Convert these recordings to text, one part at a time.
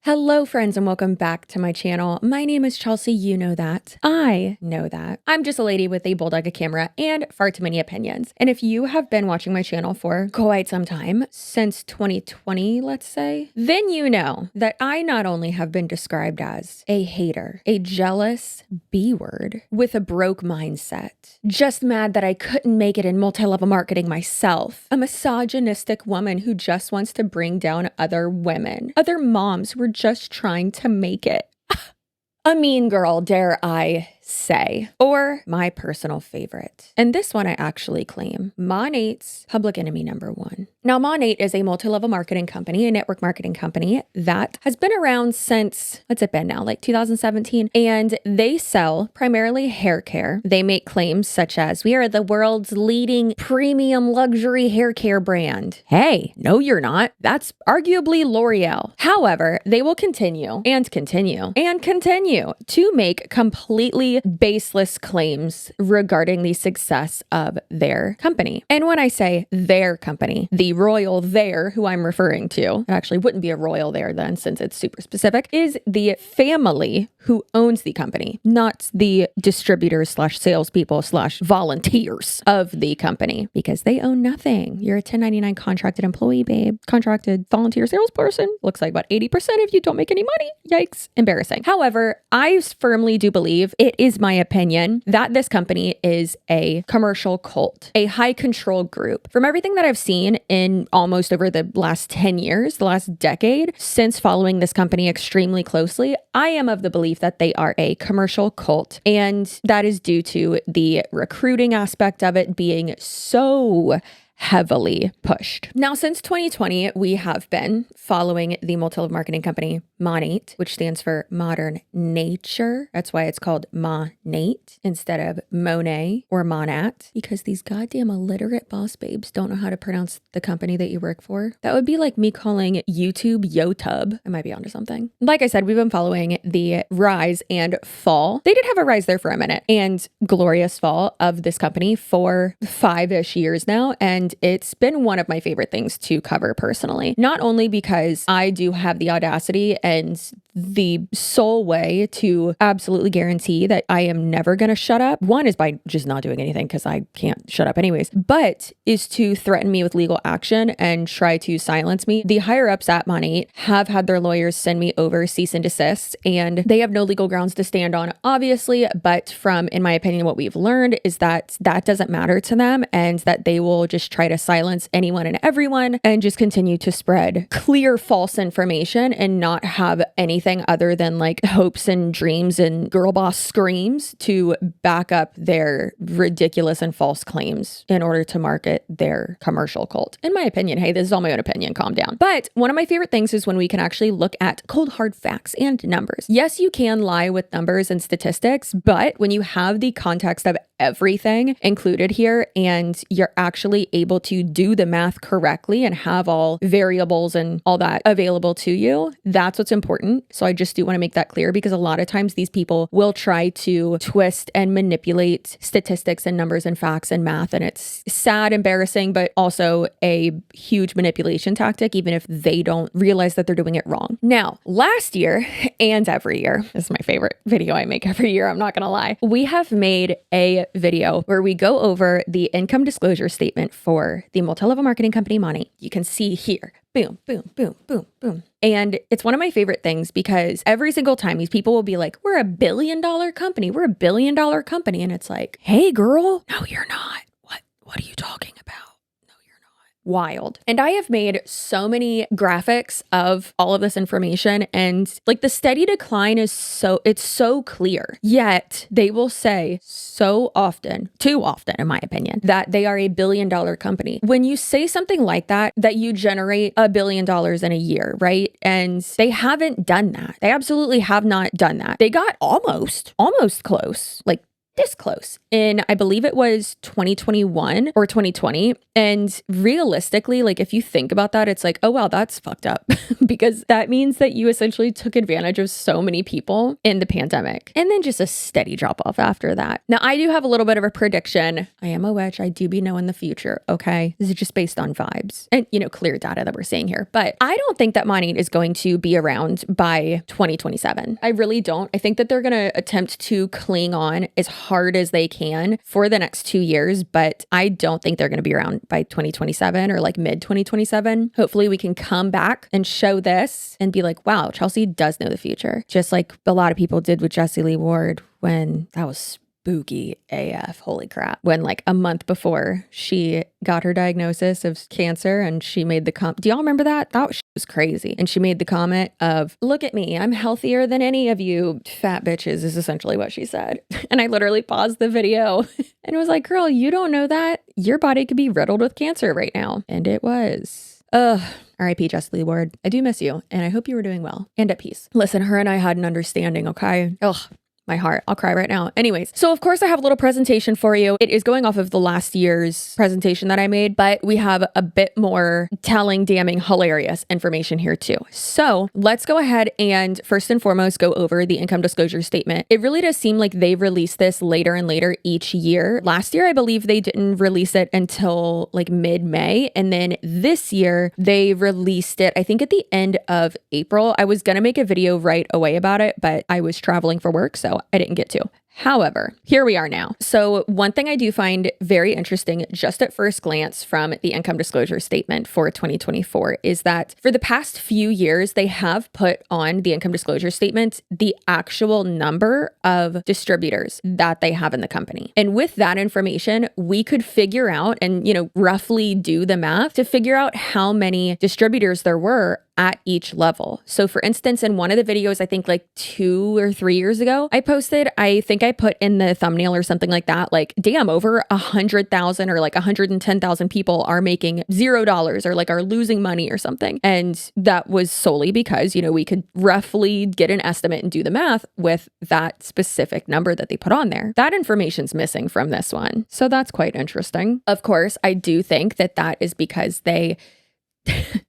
Hello friends and welcome back to my channel. My name is Chelsea, you know that. I know that. I'm just a lady with a bulldog, a camera, and far too many opinions. And if you have been watching my channel for quite some time, since 2020, let's say, then you know that I not only have been described as a hater, a jealous B-word with a broke mindset, just mad that I couldn't make it in multi-level marketing myself, a misogynistic woman who just wants to bring down other women, other moms who are just trying to make it. A mean girl, dare I say, or my personal favorite. And this one I actually claim, Monat's public enemy number one. Now, Monat is a multi-level marketing company, a network marketing company that has been around since, what's it been now, like 2017, and they sell primarily hair care. They make claims such as, we are the world's leading premium luxury hair care brand. Hey, no, you're not. That's arguably L'Oreal. However, they will continue and continue and continue to make completely baseless claims regarding the success of their company. And when I say their company, the royal there, who I'm referring to, it actually wouldn't be a royal there then since it's super specific, is the family who owns the company, not the distributors / salespeople / volunteers of the company, because they own nothing. You're a 1099 contracted employee, babe. Contracted volunteer salesperson. Looks like about 80% if you don't make any money. Yikes. Embarrassing. However, I firmly do believe, it is my opinion, that this company is a commercial cult, a high control group. From everything that I've seen in almost over the last 10 years, the last decade, since following this company extremely closely, I am of the belief that they are a commercial cult. And that is due to the recruiting aspect of it being so heavily pushed. Now, since 2020, we have been following the multi-level marketing company Monat, which stands for Modern Nature. That's why it's called Monat instead of Monet or Monat, because these goddamn illiterate boss babes don't know how to pronounce the company that you work for. That would be like me calling YouTube Yotub. I might be onto something. Like I said, we've been following the rise and fall. They did have a rise there for a minute, and glorious fall of this company for 5-ish years now. And it's been one of my favorite things to cover personally, not only because I do have the audacity and the sole way to absolutely guarantee that I am never going to shut up. One is by just not doing anything because I can't shut up anyways, but is to threaten me with legal action and try to silence me. The higher ups at Monat have had their lawyers send me over cease and desist, and they have no legal grounds to stand on, obviously, but from, in my opinion, what we've learned is that that doesn't matter to them, and that they will just try to silence anyone and everyone and just continue to spread clear false information and not have anything other than like hopes and dreams and girl boss screams to back up their ridiculous and false claims in order to market their commercial cult. In my opinion, hey, this is all my own opinion, calm down. But one of my favorite things is when we can actually look at cold hard facts and numbers. Yes, you can lie with numbers and statistics, but when you have the context of everything included here and you're actually able to do the math correctly and have all variables and all that available to you, that's what's important. So I just do want to make that clear, because a lot of times these people will try to twist and manipulate statistics and numbers and facts and math, and it's sad, embarrassing, but also a huge manipulation tactic, even if they don't realize that they're doing it wrong. Now, last year and every year, this is my favorite video I make every year, I'm not gonna lie, we have made a video where we go over the income disclosure statement for the multi-level marketing company Monat. You can see here, boom, boom, boom, boom, boom. And it's one of my favorite things because every single time these people will be like, we're a $1 billion company, we're a $1 billion company. And it's like, hey girl, no, you're not. What are you talking about? Wild. And I have made so many graphics of all of this information, and like the steady decline is it's so clear. Yet they will say so often, too often in my opinion, that they are a $1 billion company. When you say something like that you generate $1 billion in a year, right? And they haven't done that. They absolutely have not done that. They got almost close, like this close in, I believe it was 2021 or 2020. And realistically, like if you think about that, it's like, oh, wow, that's fucked up because that means that you essentially took advantage of so many people in the pandemic and then just a steady drop off after that. Now, I do have a little bit of a prediction. I am a witch. I do be knowing the future. Okay. This is just based on vibes and, clear data that we're seeing here. But I don't think that Monat is going to be around by 2027. I really don't. I think that they're going to attempt to cling on as hard as they can for the next 2 years, but I don't think they're going to be around by 2027 or like mid 2027. Hopefully we can come back and show this and be like, wow, Chelsea does know the future. Just like a lot of people did with Jessie Lee Ward when that was spooky AF. Holy crap. When like a month before she got her diagnosis of cancer and she made the comment. Do y'all remember that? That was crazy. And she made the comment of, look at me, I'm healthier than any of you fat bitches, is essentially what she said. And I literally paused the video and was like, girl, you don't know that? Your body could be riddled with cancer right now. And it was. R.I.P. Jessie Lee Ward. I do miss you and I hope you were doing well and at peace. Listen, her and I had an understanding, okay? Ugh. My heart. I'll cry right now. Anyways, so of course I have a little presentation for you. It is going off of the last year's presentation that I made, but we have a bit more telling, damning, hilarious information here too. So let's go ahead and first and foremost go over the income disclosure statement. It really does seem like they release this later and later each year. Last year, I believe they didn't release it until like mid-May. And then this year they released it, I think at the end of April. I was going to make a video right away about it, but I was traveling for work, so I didn't get to. However, here we are now. So one thing I do find very interesting just at first glance from the income disclosure statement for 2024 is that for the past few years, they have put on the income disclosure statement the actual number of distributors that they have in the company. And with that information, we could figure out and, roughly do the math to figure out how many distributors there were at each level. So for instance, in one of the videos, I think like 2 or 3 years ago, I think I put in the thumbnail or something like that, like, damn, over 100,000 or like 110,000 people are making $0 or like are losing money or something. And that was solely because, we could roughly get an estimate and do the math with that specific number that they put on there. That information's missing from this one. So that's quite interesting. Of course, I do think that that is because they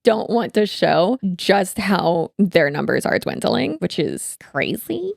don't want to show just how their numbers are dwindling, which is crazy.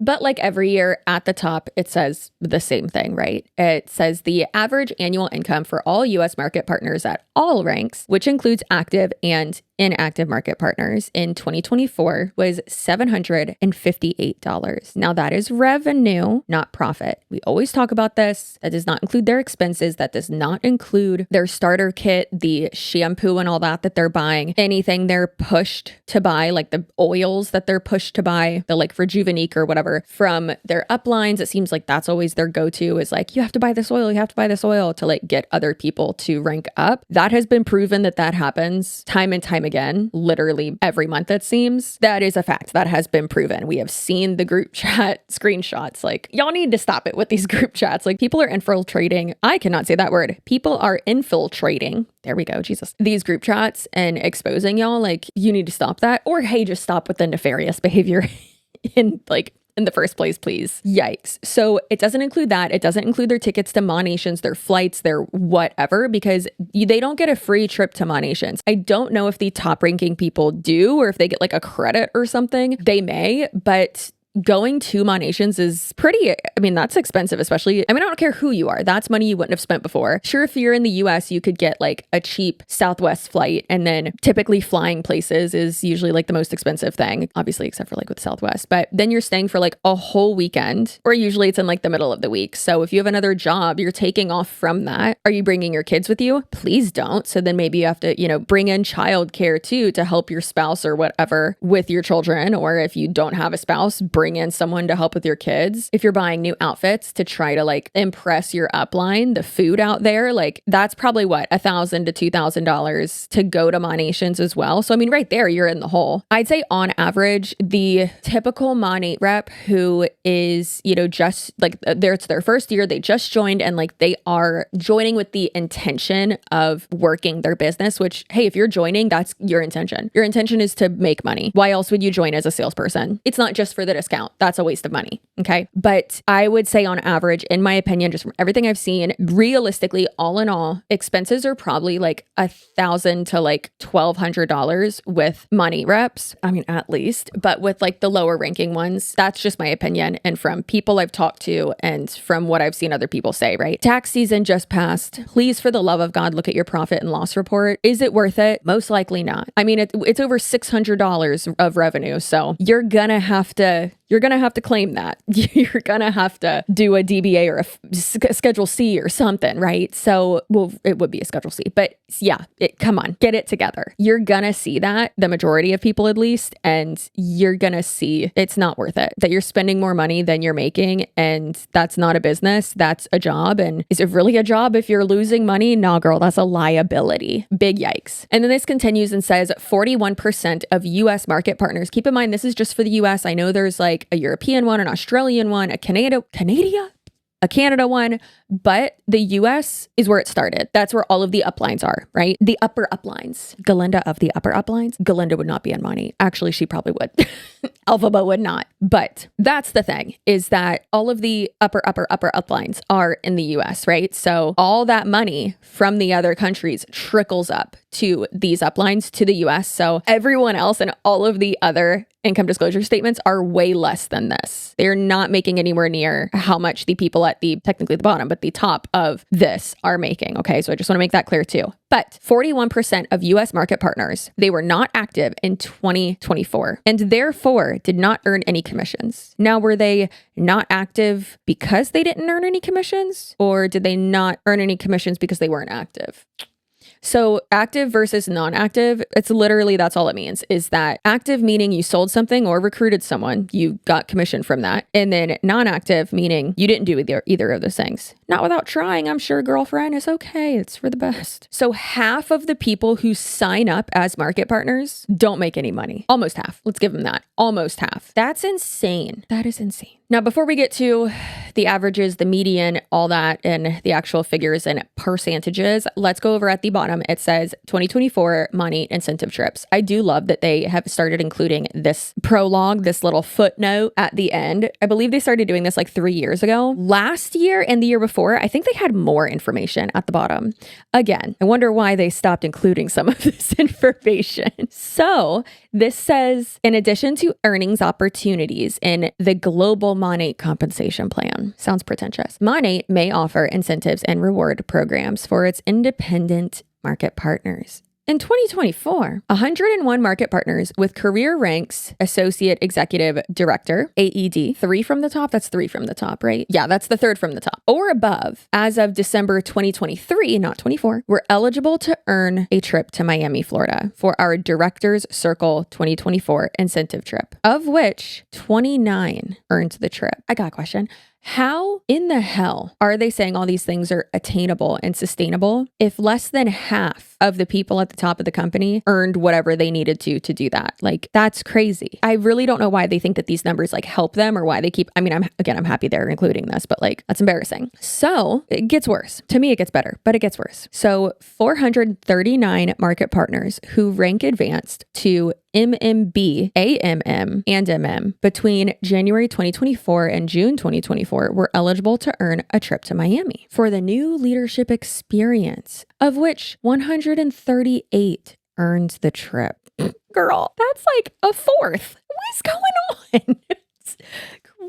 But like every year at the top, it says the same thing, right? It says the average annual income for all U.S. market partners at all ranks, which includes active and inactive market partners in 2024 was $758. Now that is revenue, not profit. We always talk about this. That does not include their expenses. That does not include their starter kit, the shampoo and all that they're buying, anything they're pushed to buy, like the oils that they're pushed to buy, the like Rejuvenique or whatever from their uplines. It seems like that's always their go-to is like, you have to buy this oil, to like get other people to rank up. That has been proven that happens time and time again, literally every month it seems. That is a fact that has been proven. We have seen the group chat screenshots. Like, y'all need to stop it with these group chats. Like, people are infiltrating. I cannot say that word. People are infiltrating. There we go. Jesus. These group chats and exposing y'all. Like, you need to stop that. Or hey, just stop with the nefarious behavior in the first place, please. Yikes. So it doesn't include that. It doesn't include their tickets to Monations, their flights, their whatever, because they don't get a free trip to Monations. I don't know if the top ranking people do or if they get like a credit or something. They may, but going to Monations is that's expensive, especially, I don't care who you are. That's money you wouldn't have spent before. Sure, if you're in the US, you could get like a cheap Southwest flight, and then typically flying places is usually like the most expensive thing, obviously, except for like with Southwest. But then you're staying for like a whole weekend, or usually it's in like the middle of the week. So if you have another job, you're taking off from that. Are you bringing your kids with you? Please don't. So then maybe you have to, bring in childcare too to help your spouse or whatever with your children. Or if you don't have a spouse, bring in someone to help with your kids. If you're buying new outfits to try to like impress your upline, the food out there, like that's probably what, $1,000 to $2,000 to go to Monations as well. So right there, you're in the hole. I'd say on average, the typical Monat rep who is, just like it's their first year, they just joined and like they are joining with the intention of working their business, which, hey, if you're joining, that's your intention. Your intention is to make money. Why else would you join as a salesperson? It's not just for the discount. discount. That's a waste of money. Okay. But I would say on average, in my opinion, just from everything I've seen, realistically, all in all, expenses are probably like $1,000 to like $1,200 with money reps. I mean, at least, but with like the lower ranking ones, that's just my opinion. And from people I've talked to and from what I've seen other people say, right? Tax season just passed. Please, for the love of God, look at your profit and loss report. Is it worth it? Most likely not. I mean, it's over $600 of revenue. So you're gonna have to claim that. You're gonna have to do a DBA or a Schedule C or something, right? So, well, it would be a Schedule C, but yeah, come on, get it together. You're gonna see that, the majority of people at least, and you're gonna see it's not worth it, that you're spending more money than you're making, and that's not a business, that's a job. And is it really a job if you're losing money? Nah, girl, that's a liability. Big yikes. And then this continues and says 41% of US market partners. Keep in mind, this is just for the US. I know there's like a European one, an Australian one, a Canada one, but the US is where it started. That's where all of the uplines are, right? The upper uplines. Galinda of the upper uplines. Galinda would not be on money. Actually, she probably would. Alphaba would not. But that's the thing, is that all of the upper uplines are in the US, right? So all that money from the other countries trickles up to these uplines to the US. So everyone else and all of the other income disclosure statements are way less than this. They're not making anywhere near how much the people at technically the bottom, but the top of this are making. Okay. So I just want to make that clear too. But 41% of US market partners, they were not active in 2024 and therefore did not earn any commissions. Now, were they not active because they didn't earn any commissions, or did they not earn any commissions because they weren't active? So active versus non-active, it's literally, that's all it means, is that active meaning you sold something or recruited someone, you got commission from that. And then non-active meaning you didn't do either of those things. Not without trying, I'm sure, girlfriend. It's okay. It's for the best. So half of the people who sign up as market partners don't make any money. Almost half. Let's give them that. Almost half. That's insane. That is insane. Now, before we get to the averages, the median, all that, and the actual figures and percentages, let's go over at the bottom. It says 2024 Monate incentive trips. I do love that they have started including this prologue, this little footnote at the end. I believe they started doing this like 3 years ago. Last year and the year before, I think they had more information at the bottom. Again, I wonder why they stopped including some of this information. So this says, in addition to earnings opportunities in the global Monate compensation plan. Sounds pretentious. Monate may offer incentives and reward programs for its independent market partners. In 2024, 101 market partners with career ranks Associate Executive Director, AED, 3 from the top. That's 3 from the top, right? Yeah, that's the 3rd from the top. Or above, as of December 2023, not 24, were eligible to earn a trip to Miami, Florida for our Director's Circle 2024 incentive trip, of which 29 earned the trip. I got a question. How in the hell are they saying all these things are attainable and sustainable if less than half of the people at the top of the company earned whatever they needed to do that? Like, that's crazy. I really don't know why they think that these numbers like help them, or why they keep, I mean, I'm happy they're including this, but like, that's embarrassing. So it gets worse. To me, it gets better, but it gets worse. So 439 market partners who rank advanced to MMB, AMM, and MM between January 2024 and June 2024 were eligible to earn a trip to Miami for the new leadership experience, of which 138 earned the trip. Girl, that's like a fourth. What's going on? It's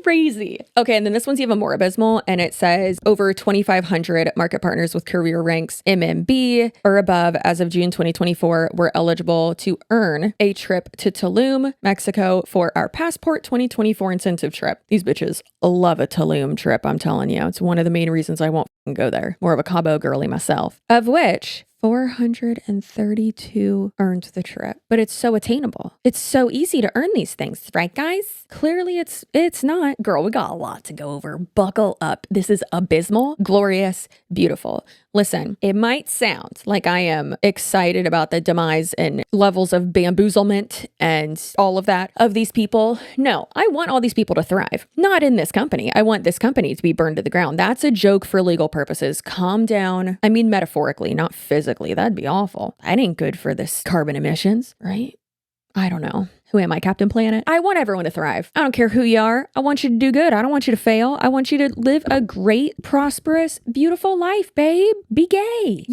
crazy. Okay, and then this one's even more abysmal, and it says over 2,500 market partners with career ranks MMB or above as of June 2024 were eligible to earn a trip to Tulum, Mexico for our Passport 2024 incentive trip. These bitches love a Tulum trip, I'm telling you. It's one of the main reasons I won't go there. More of a Cabo girly myself. Of which 432 earned the trip, but it's so attainable. It's so easy to earn these things, right, guys? Clearly it's not. Girl, we got a lot to go over. Buckle up. This is abysmal, glorious, beautiful. Listen, it might sound like I am excited about the demise and levels of bamboozlement and all of that of these people. No, I want all these people to thrive. Not in this company. I want this company to be burned to the ground. That's a joke for legal purposes. Calm down. I mean, metaphorically, not physically. That'd be awful. That ain't good for this carbon emissions, right? I don't know. Who am I, Captain Planet? I want everyone to thrive. I don't care who you are. I want you to do good. I don't want you to fail. I want you to live a great, prosperous, beautiful life, babe. Be gay,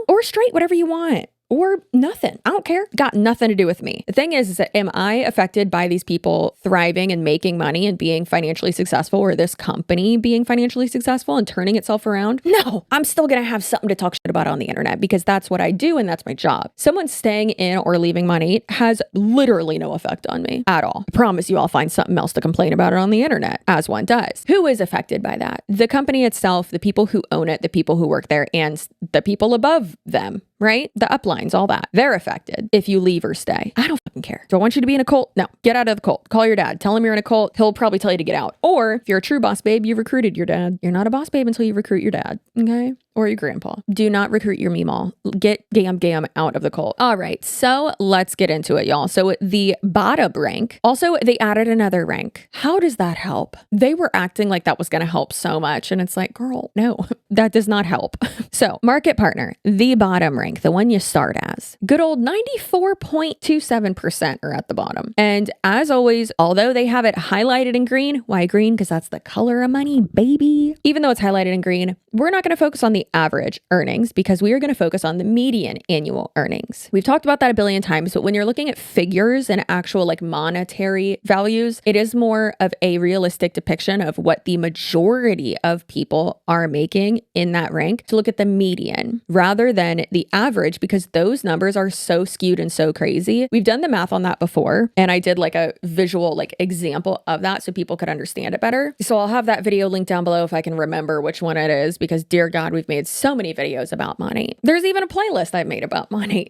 or straight, whatever you want. Or nothing. I don't care. Got nothing to do with me. The thing is that am I affected by these people thriving and making money and being financially successful, or this company being financially successful and turning itself around? No, I'm still going to have something to talk shit about on the internet because that's what I do and that's my job. Someone staying in or leaving money has literally no effect on me at all. I promise you I'll find something else to complain about it on the internet, as one does. Who is affected by that? The company itself, the people who own it, the people who work there, and the people above them. Right? The uplines, all that. They're affected if you leave or stay. I don't fucking care. Do I want you to be in a cult? No. Get out of the cult. Call your dad. Tell him you're in a cult. He'll probably tell you to get out. Or if you're a true boss babe, you recruited your dad. You're not a boss babe until you recruit your dad. Okay? Or your grandpa. Do not recruit your meemaw. Get gam out of the cult. All right. So let's get into it, y'all. So the bottom rank, also they added another rank. How does that help? They were acting like that was going to help so much. And it's like, girl, no, that does not help. So market partner, the bottom rank, the one you start as. Good old 94.27% are at the bottom. And as always, although they have it highlighted in green, why green? Because that's the color of money, baby. Even though it's highlighted in green, we're not going to focus on the average earnings because we are going to focus on the median annual earnings. We've talked about that a billion times, but when you're looking at figures and actual like monetary values, it is more of a realistic depiction of what the majority of people are making in that rank to look at the median rather than the average, because those numbers are so skewed and so crazy. We've done the math on that before, and I did like a visual like example of that so people could understand it better. So I'll have that video linked down below if I can remember which one it is, because dear God, we've made so many videos about money. There's even a playlist I've made about money.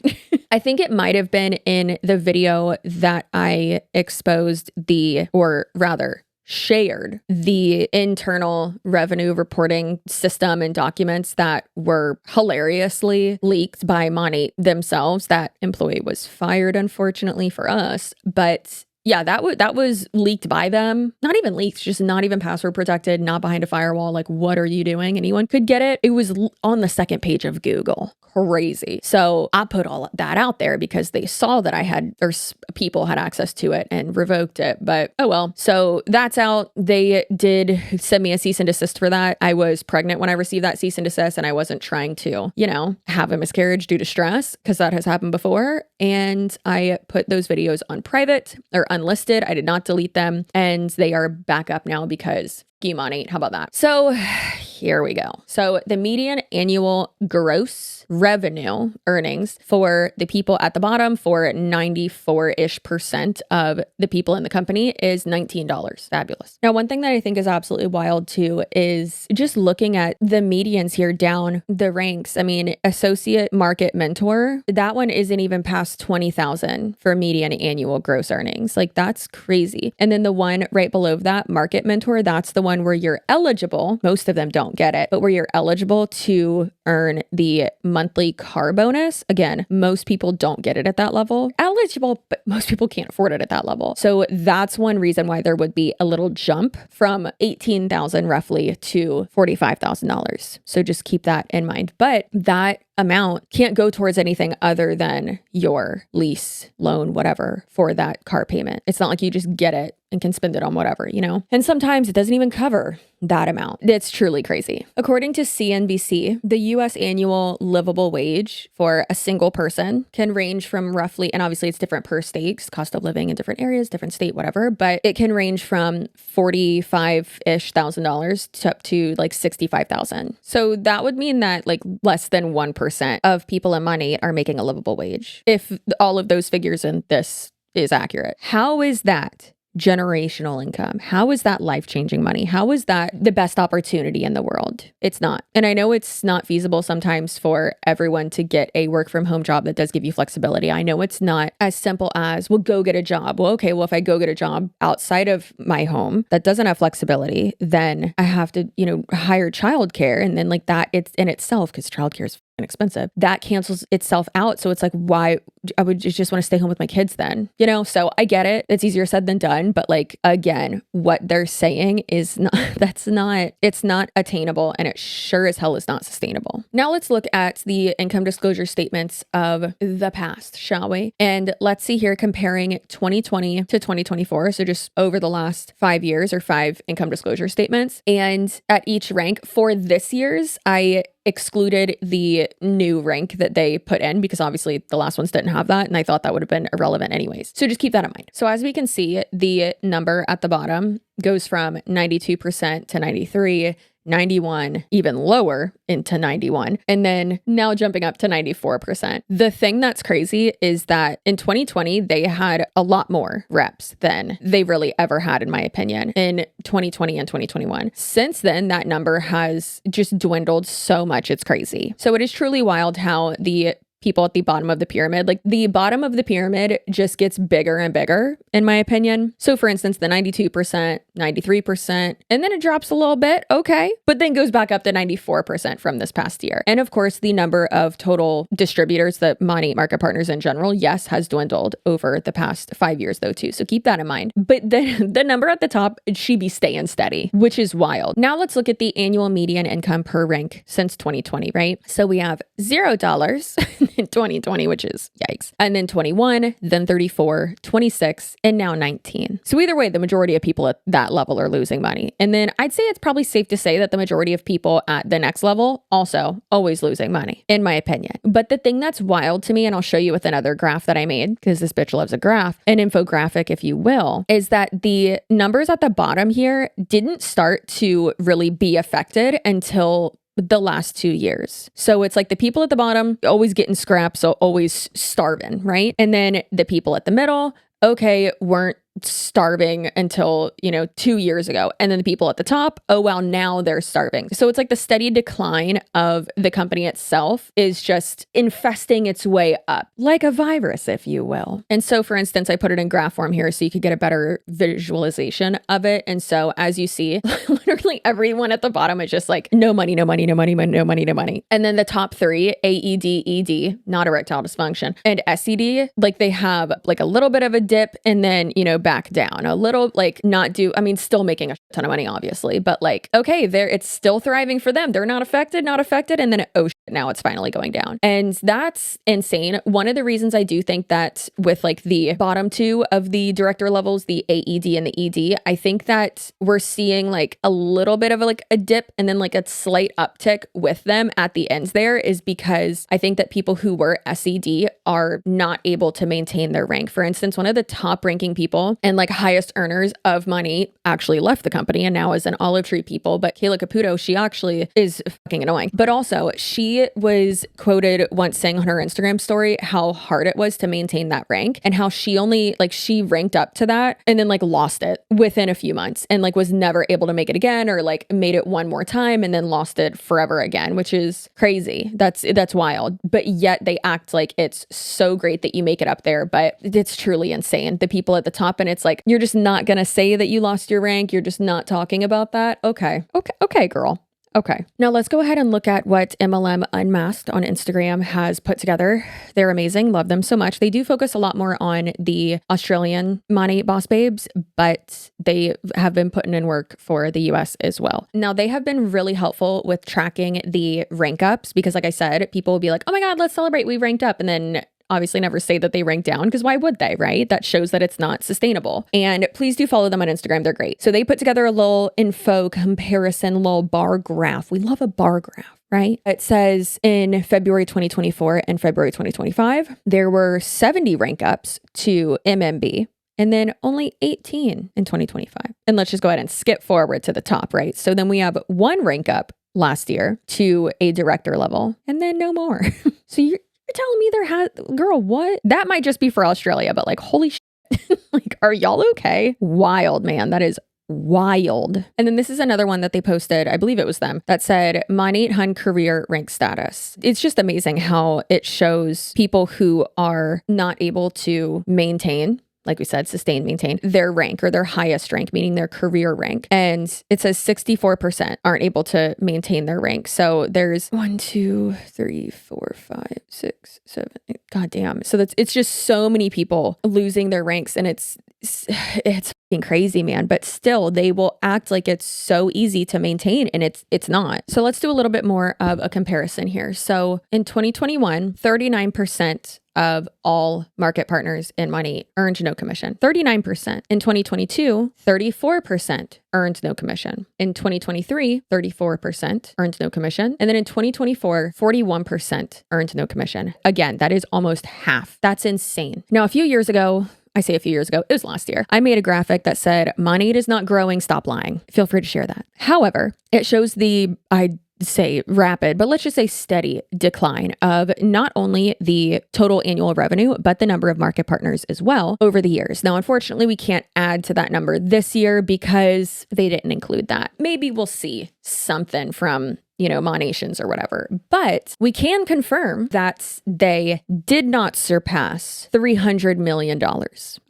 I think it might have been in the video that I exposed shared the internal revenue reporting system and documents that were hilariously leaked by Monat themselves. That employee was fired, unfortunately for us, but yeah, that was leaked by them. Not even leaked, just not even password protected, not behind a firewall. Like, what are you doing? Anyone could get it. It was on the second page of Google. Crazy. So I put all that out there because they saw that I had, or people had access to it and revoked it. But oh well. So that's out. They did send me a cease and desist for that. I was pregnant when I received that cease and desist, and I wasn't trying to, have a miscarriage due to stress, because that has happened before. And I put those videos on private or unlisted. I did not delete them, and they are back up now because Monat. How about that? So here we go. So the median annual gross revenue earnings for the people at the bottom for 94-ish% of the people in the company is $19. Fabulous. Now, one thing that I think is absolutely wild too is just looking at the medians here down the ranks. I mean, associate market mentor, that one isn't even past 20,000 for median annual gross earnings. Like, that's crazy. And then the one right below that, market mentor, that's the one where you're eligible. Most of them don't get it, but where you're eligible to earn the monthly car bonus. Again, most people don't get it at that level. Eligible, but most people can't afford it at that level. So that's one reason why there would be a little jump from $18,000 roughly to $45,000. So just keep that in mind. But that amount can't go towards anything other than your lease, loan, whatever, for that car payment. It's not like you just get it and can spend it on whatever, And sometimes it doesn't even cover that amount. It's truly crazy. According to CNBC, the US annual livable wage for a single person can range from roughly, and obviously it's different per state, cost of living in different areas, different state, whatever, but it can range from $45,000-ish to up to like $65,000. So that would mean that like less than 1% of people in Monat are making a livable wage, if all of those figures in this is accurate. How is that generational income? How is that life-changing money? How is that the best opportunity in the world? It's not. And I know it's not feasible sometimes for everyone to get a work from home job that does give you flexibility. I know it's not as simple as, well, go get a job. Well, okay, well, if I go get a job outside of my home that doesn't have flexibility, then I have to, hire childcare. And then like that, it's in itself, because childcare is expensive. That cancels itself out. So it's like, why I would just want to stay home with my kids then, you know? So I get it. It's easier said than done. But like, again, what they're saying is not, it's not attainable, and it sure as hell is not sustainable. Now let's look at the income disclosure statements of the past, shall we? And let's see here, comparing 2020 to 2024. So just over the last 5 years, or 5 income disclosure statements. And at each rank for this year's, I excluded the new rank that they put in because obviously the last ones didn't have that, and I thought that would have been irrelevant anyways. So just keep that in mind. So as we can see, the number at the bottom goes from 92% to 93, 91, even lower into 91, and then now jumping up to 94%. The thing that's crazy is that in 2020, they had a lot more reps than they really ever had, in my opinion, in 2020 and 2021. Since then, that number has just dwindled so much. It's crazy. So it is truly wild how the people at the bottom of the pyramid, like the bottom of the pyramid just gets bigger and bigger, in my opinion. So for instance, the 92%, 93%, and then it drops a little bit. Okay. But then goes back up to 94% from this past year. And of course, the number of total distributors, the Monat market partners in general, yes, has dwindled over the past 5 years though too. So keep that in mind. But the number at the top, it should be staying steady, which is wild. Now let's look at the annual median income per rank since 2020, right? So we have $0 in 2020, which is yikes. And then 21, then 34, 26, and now 19. So either way, the majority of people at that level are losing money. And then I'd say it's probably safe to say that the majority of people at the next level also always losing money, in my opinion. But the thing that's wild to me, and I'll show you with another graph that I made, because this bitch loves a graph, an infographic, if you will, is that the numbers at the bottom here didn't start to really be affected until the last 2 years. So it's like the people at the bottom always getting scraps, so always starving, right? And then the people at the middle, okay, weren't starving until, 2 years ago. And then the people at the top, oh, well, now they're starving. So it's like the steady decline of the company itself is just infesting its way up like a virus, if you will. And so for instance, I put it in graph form here so you could get a better visualization of it. And so as you see, literally everyone at the bottom is just like no money, no money, no money, no money, no money. And then the top three, AED, ED, not erectile dysfunction, and SED, like they have like a little bit of a dip and then, back down a little, like still making a ton of money, obviously, but like, okay, it's still thriving for them. They're not affected. And then, oh shit, now it's finally going down. And that's insane. One of the reasons I do think that with like the bottom two of the director levels, the AED and the ED, I think that we're seeing like a little bit of a dip and then like a slight uptick with them at the ends there is because I think that people who were SED are not able to maintain their rank. For instance, one of the top ranking people and like highest earners of money actually left the company and now is an Olive Tree people. But Kayla Caputo, she actually is fucking annoying. But also she was quoted once saying on her Instagram story how hard it was to maintain that rank and how she ranked up to that and then like lost it within a few months and like was never able to make it again or like made it one more time and then lost it forever again, which is crazy. That's wild. But yet they act like it's so great that you make it up there, but it's truly insane. The people at the top, and it's like, you're just not going to say that you lost your rank. You're just not talking about that. Okay, girl. Okay, now let's go ahead and look at what MLM Unmasked on Instagram has put together. They're amazing. Love them so much. They do focus a lot more on the Australian money boss babes, but they have been putting in work for the US as well. Now, they have been really helpful with tracking the rank ups because like I said, people will be like, oh my God, let's celebrate. We ranked up. And then obviously never say that they rank down because why would they, right? That shows that it's not sustainable. And please do follow them on Instagram. They're great. So they put together a little info comparison, little bar graph. We love a bar graph, right? It says in February 2024 and February 2025, there were 70 rank ups to MMB. And then only 18 in 2025. And let's just go ahead and skip forward to the top, right? So then we have one rank up last year to a director level and then no more. So you're telling me girl, what? That might just be for Australia, but like, holy shit. Like, are y'all okay? Wild, man. That is wild. And then this is another one that they posted, I believe it was them, that said Monat Hun career rank status. It's just amazing how it shows people who are not able to maintain like we said, sustain, maintain their rank or their highest rank, meaning their career rank. And it says 64% aren't able to maintain their rank. So there's 1, 2, 3, 4, 5, 6, 7, 8. God damn. So it's just so many people losing their ranks, and it's fucking crazy, man. But still, they will act like it's so easy to maintain, and it's not. So let's do a little bit more of a comparison here. So in 2021, 39% of all market partners in Monat earned no commission. 39%. In 2022, 34% earned no commission. In 2023, 34% earned no commission. And then in 2024, 41% earned no commission. Again, that is almost half. That's insane. Now, a few years ago, I say a few years ago, it was last year, I made a graphic that said, Monat is not growing, stop lying. Feel free to share that. However, it shows the, I'd say rapid, but let's just say steady decline of not only the total annual revenue, but the number of market partners as well over the years. Now, unfortunately, we can't add to that number this year because they didn't include that. Maybe we'll see something from Monations or whatever. But we can confirm that they did not surpass $300 million,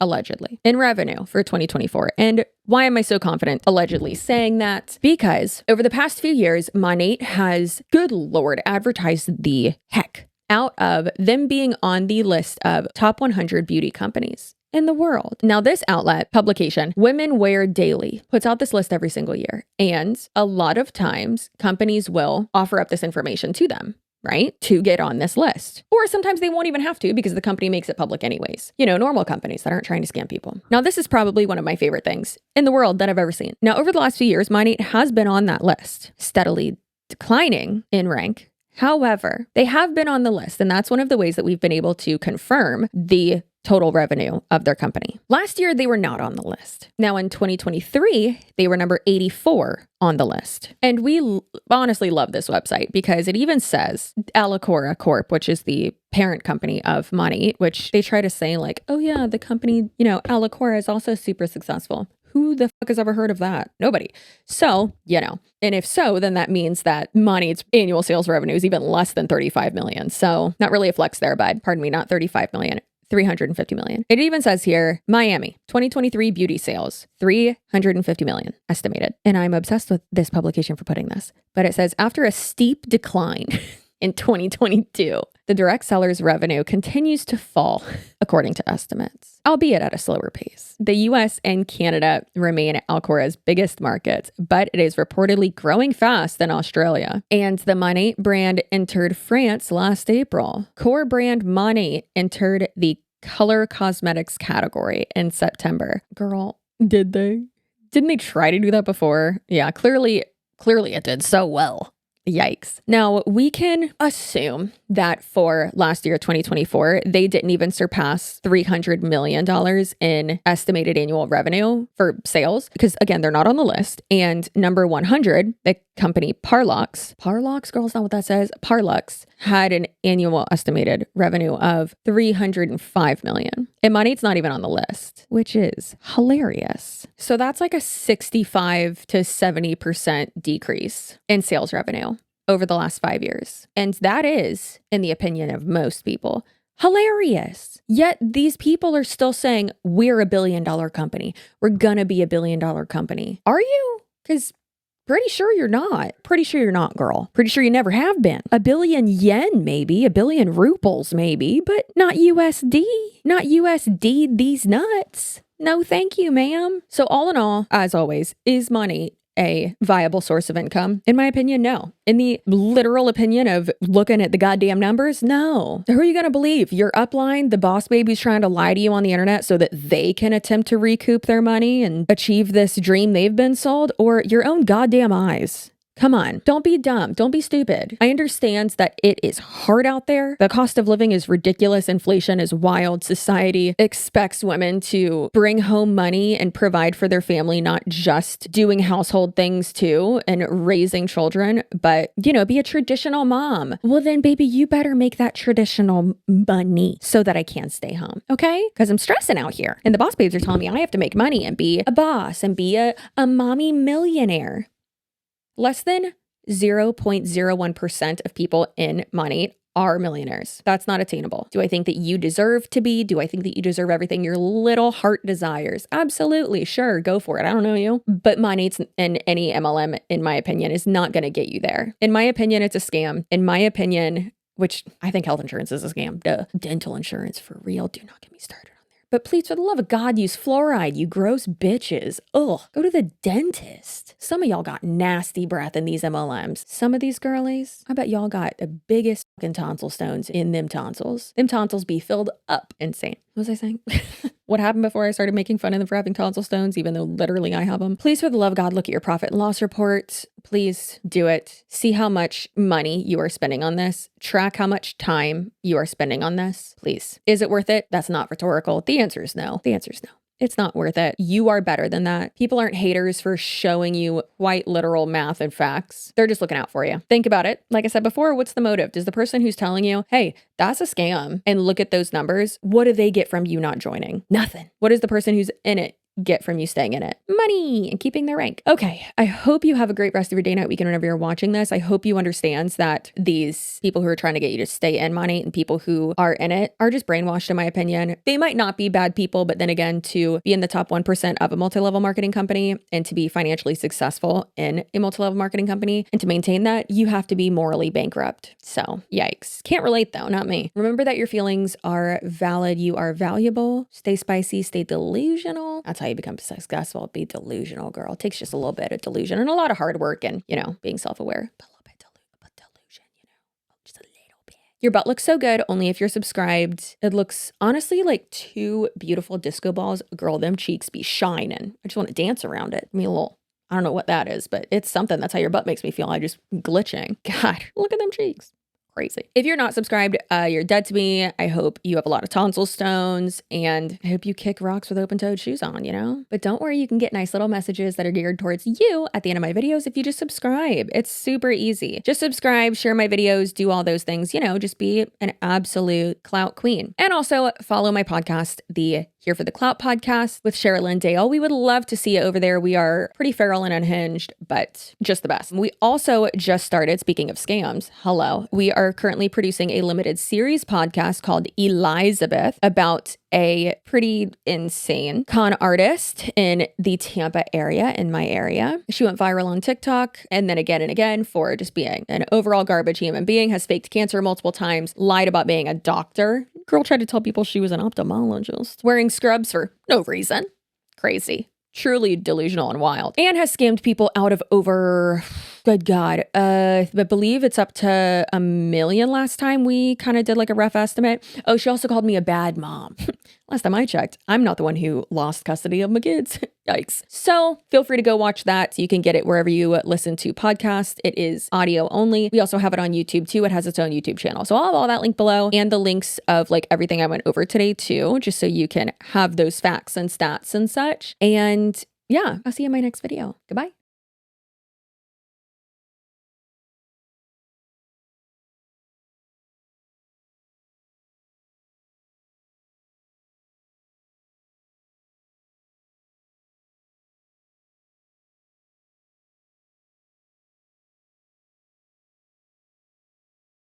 allegedly, in revenue for 2024. And why am I so confident allegedly saying that? Because over the past few years, Monat has, good Lord, advertised the heck out of them being on the list of top 100 beauty companies in the world. Now, this outlet publication, Women Wear Daily, puts out this list every single year. And a lot of times companies will offer up this information to them, right? To get on this list. Or sometimes they won't even have to because the company makes it public anyways. Normal companies that aren't trying to scam people. Now, this is probably one of my favorite things in the world that I've ever seen. Now, over the last few years, Monat has been on that list, steadily declining in rank. However, they have been on the list, and that's one of the ways that we've been able to confirm the total revenue of their company. Last year, they were not on the list. Now in 2023, they were number 84 on the list. And we honestly love this website because it even says Alacora Corp, which is the parent company of Monat, which they try to say like, oh yeah, the company, Alacora is also super successful. Who the fuck has ever heard of that? Nobody. So, and if so, then that means that Monat's annual sales revenue is even less than 35 million. So not really a flex there, bud. Pardon me, not 35 million. 350 million. It even says here, Miami, 2023 beauty sales, 350 million estimated. And I'm obsessed with this publication for putting this. But it says, after a steep decline in 2022, the direct seller's revenue continues to fall, according to estimates, albeit at a slower pace. The US and Canada remain Alcora's biggest markets, but it is reportedly growing fast in Australia. And the Monat brand entered France last April. Core brand Monat entered the color cosmetics category in September. Girl, did they? Didn't they try to do that before? Yeah, clearly it did so well. Yikes. Now, we can assume that for last year, 2024, they didn't even surpass $300 million in estimated annual revenue for sales because, again, they're not on the list. And number 100, the company Parlux, girl, is not what that says. Parlux had an annual estimated revenue of $305 million. And Monat's not even on the list, which is hilarious. So that's like a 65 to 70% decrease in sales revenue over the last 5 years. And that is, in the opinion of most people, hilarious. Yet these people are still saying, we're $1 billion company. We're gonna be $1 billion company. Are you? Because pretty sure you're not. Pretty sure you're not, girl. Pretty sure you never have been. 1 billion yen, maybe. 1 billion rubles, maybe. But not USD. Not USD these nuts. No, thank you, ma'am. So all in all, as always, is Monat a viable source of income? In my opinion, no. In the literal opinion of looking at the goddamn numbers, no. Who are you going to believe? Your upline, the boss baby's trying to lie to you on the internet so that they can attempt to recoup their money and achieve this dream they've been sold? Or your own goddamn eyes? Come on, don't be dumb. Don't be stupid. I understand that it is hard out there. The cost of living is ridiculous. Inflation is wild. Society expects women to bring home money and provide for their family, not just doing household things too and raising children, but, be a traditional mom. Well, then, baby, you better make that traditional money so that I can stay home. Okay? Because I'm stressing out here. And the boss babes are telling me I have to make money and be a boss and be a mommy millionaire. Less than 0.01% of people in Monat are millionaires. That's not attainable. Do I think that you deserve to be? Do I think that you deserve everything your little heart desires? Absolutely. Sure. Go for it. I don't know you. But Monat and any MLM, in my opinion, is not going to get you there. In my opinion, it's a scam. In my opinion, which I think health insurance is a scam. Duh. Dental insurance for real. Do not get me started. But please, for the love of God, use fluoride, you gross bitches. Ugh, go to the dentist. Some of y'all got nasty breath in these MLMs. Some of these girlies, I bet y'all got the biggest fucking tonsil stones in them tonsils. Them tonsils be filled up. Insane. What was I saying? What happened before I started making fun of them for having tonsil stones, even though literally I have them? Please, for the love of God, look at your profit and loss report. Please do it. See how much money you are spending on this. Track how much time you are spending on this. Please. Is it worth it? That's not rhetorical. The answer is no. The answer is no. It's not worth it. You are better than that. People aren't haters for showing you quite literal math and facts. They're just looking out for you. Think about it. Like I said before, what's the motive? Does the person who's telling you, hey, that's a scam, and look at those numbers, what do they get from you not joining? Nothing. What does the person who's in it get from you staying in it? Money and keeping their rank. Okay, I hope you have a great rest of your day, night, weekend, whenever you're watching this. I hope you understand that these people who are trying to get you to stay in Monat and people who are in it are just brainwashed, in my opinion. They might not be bad people, but then again, to be in the top 1% of a multi-level marketing company and to be financially successful in a multi-level marketing company and to maintain that, you have to be morally bankrupt. So yikes. Can't relate though, not me. Remember that your feelings are valid. You are valuable. Stay spicy, stay delusional. That's how you become successful. Be delusional, girl. It takes just a little bit of delusion and a lot of hard work and, being self-aware. But a little bit delusion, just a little bit. Your butt looks so good only if you're subscribed. It looks honestly like two beautiful disco balls. Girl, them cheeks be shining. I just want to dance around it. I don't know what that is, but it's something. That's how your butt makes me feel. I just glitching. God, look at them cheeks. Crazy. If you're not subscribed, you're dead to me. I hope you have a lot of tonsil stones and I hope you kick rocks with open-toed shoes on, But don't worry, you can get nice little messages that are geared towards you at the end of my videos if you just subscribe. It's super easy. Just subscribe, share my videos, do all those things, just be an absolute clout queen. And also follow my podcast, the Here for the Clout podcast with Sherilyn Dale. We would love to see you over there. We are pretty feral and unhinged, but just the best. We also just started, speaking of scams, we are currently producing a limited series podcast called Elizabeth about a pretty insane con artist in the Tampa area, in my area. She went viral on TikTok and then again and again for just being an overall garbage human being, has faked cancer multiple times, lied about being a doctor. Girl tried to tell people she was an ophthalmologist, wearing scrubs for no reason. Crazy. Truly delusional and wild. And has scammed people out of over, good God, I believe it's up to 1 million last time we kind of did like a rough estimate. Oh, she also called me a bad mom. Last time I checked, I'm not the one who lost custody of my kids. Yikes. So feel free to go watch that. You can get it wherever you listen to podcasts. It is audio only. We also have it on YouTube too. It has its own YouTube channel. So I'll have all that link below and the links of like everything I went over today too, just so you can have those facts and stats and such. And yeah, I'll see you in my next video. Goodbye.